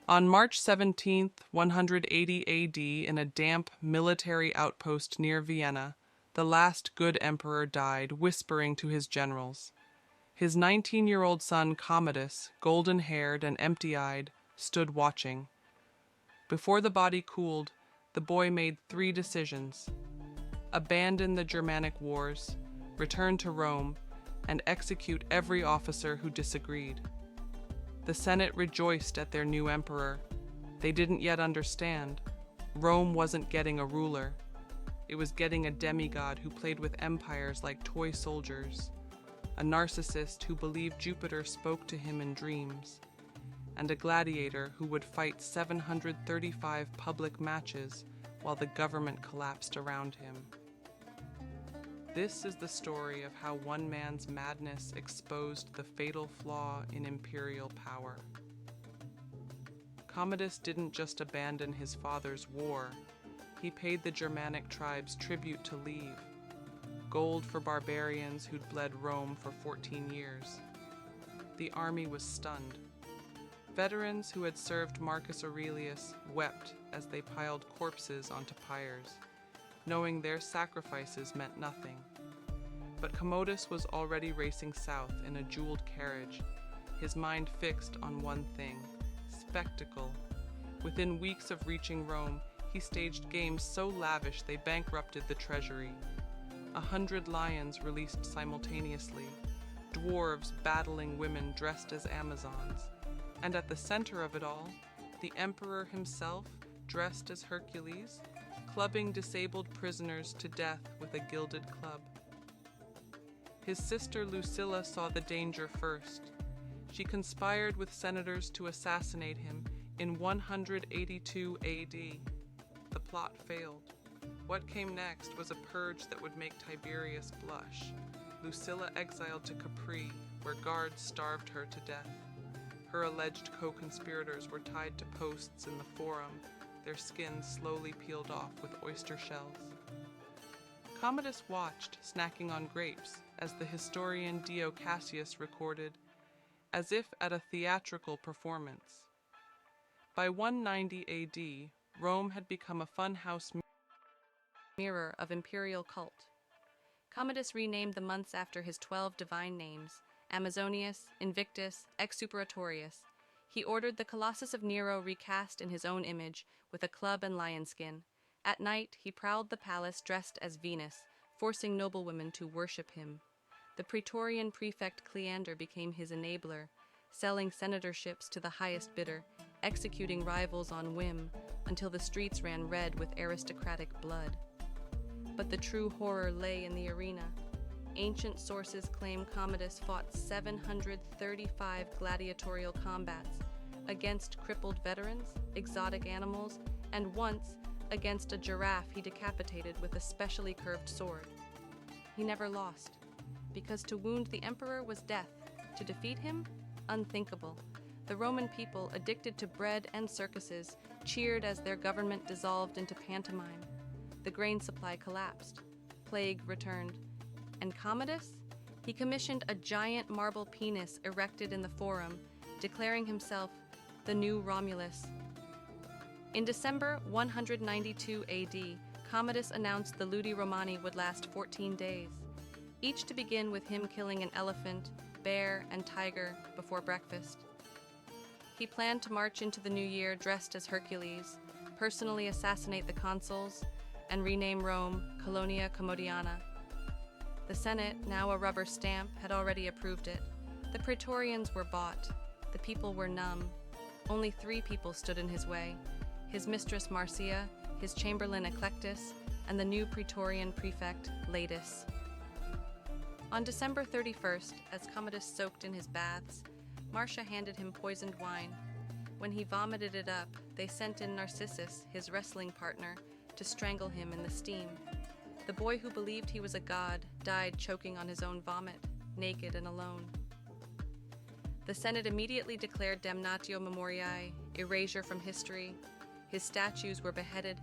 On March 17th, 180 AD, in a damp military outpost near Vienna, the last good emperor died, whispering to his generals. His 19-year-old son Commodus, golden-haired and empty-eyed, stood watching. Before the body cooled, the boy made three decisions: abandon the Germanic wars, return to Rome, and execute every officer who disagreed. The Senate rejoiced at their new emperor. They didn't yet understand. Rome wasn't getting a ruler. It was getting a demigod who played with empires like toy soldiers, a narcissist who believed Jupiter spoke to him in dreams, and a gladiator who would fight 735 public matches while the government collapsed around him. This is the story of how one man's madness exposed the fatal flaw in imperial power. Commodus didn't just abandon his father's war, he paid the Germanic tribes tribute to leave, gold for barbarians who'd bled Rome for 14 years. The army was stunned. Veterans who had served Marcus Aurelius wept as they piled corpses onto pyres, knowing their sacrifices meant nothing. But Commodus was already racing south in a jeweled carriage, his mind fixed on one thing: spectacle. Within weeks of reaching Rome, he staged games so lavish they bankrupted the treasury. 100 lions released simultaneously, dwarves battling women dressed as Amazons, and at the center of it all, the emperor himself, dressed as Hercules, clubbing disabled prisoners to death with a gilded club. His sister Lucilla saw the danger first. She conspired with senators to assassinate him in 182 AD. The plot failed. What came next was a purge that would make Tiberius blush. Lucilla exiled to Capri, where guards starved her to death. Her alleged co-conspirators were tied to posts in the Forum, their skins slowly peeled off with oyster shells. Commodus watched, snacking on grapes, as the historian Dio Cassius recorded, as if at a theatrical performance. By 190 AD, Rome had become a funhouse mirror of imperial cult. Commodus renamed the months after his 12 divine names: Amazonius, Invictus, Exuperatorius. He ordered the Colossus of Nero recast in his own image, with a club and lion skin. At night, he prowled the palace dressed as Venus, forcing noblewomen to worship him. The Praetorian prefect Cleander became his enabler, selling senatorships to the highest bidder, executing rivals on whim, until the streets ran red with aristocratic blood. But the true horror lay in the arena. Ancient sources claim Commodus fought 735 gladiatorial combats against crippled veterans, exotic animals, and once against a giraffe he decapitated with a specially curved sword. He never lost, because to wound the emperor was death, to defeat him, unthinkable. The Roman people, addicted to bread and circuses, cheered as their government dissolved into pantomime. The grain supply collapsed. Plague returned. And Commodus? He commissioned a giant marble penis erected in the Forum, declaring himself the new Romulus. In December 192 AD, Commodus announced the Ludi Romani would last 14 days, each to begin with him killing an elephant, bear, and tiger before breakfast. He planned to march into the new year dressed as Hercules, personally assassinate the consuls, and rename Rome Colonia Commodiana. The Senate, now a rubber stamp, had already approved it. The Praetorians were bought. The people were numb. Only 3 people stood in his way: his mistress Marcia, his chamberlain Eclectus, and the new Praetorian prefect Latus. On December 31st, as Commodus soaked in his baths, Marcia handed him poisoned wine. When he vomited it up, they sent in Narcissus, his wrestling partner, to strangle him in the steam. The boy who believed he was a god died choking on his own vomit, naked and alone. The Senate immediately declared damnatio memoriae, erasure from history. His statues were beheaded,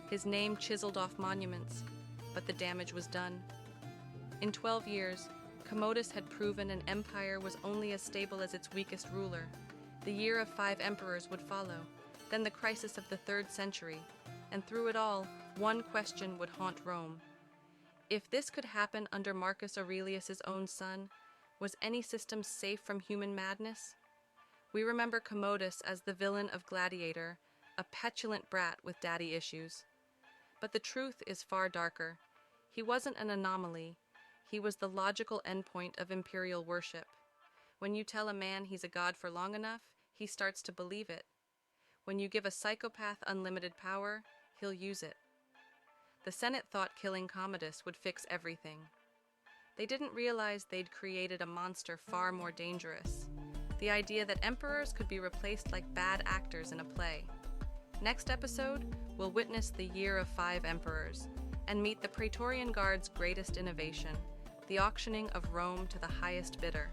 his name chiseled off monuments, but the damage was done. In 12 years, Commodus had proven an empire was only as stable as its weakest ruler. The year of 5 emperors would follow, then the crisis of the 3rd century, and through it all, one question would haunt Rome. If this could happen under Marcus Aurelius's own son, was any system safe from human madness? We remember Commodus as the villain of Gladiator, a petulant brat with daddy issues. But the truth is far darker. He wasn't an anomaly. He was the logical endpoint of imperial worship. When you tell a man he's a god for long enough, he starts to believe it. When you give a psychopath unlimited power, he'll use it. The Senate thought killing Commodus would fix everything. They didn't realize they'd created a monster far more dangerous. The idea that emperors could be replaced like bad actors in a play. Next episode, we'll witness the year of 5 emperors and meet the Praetorian Guard's greatest innovation, the auctioning of Rome to the highest bidder.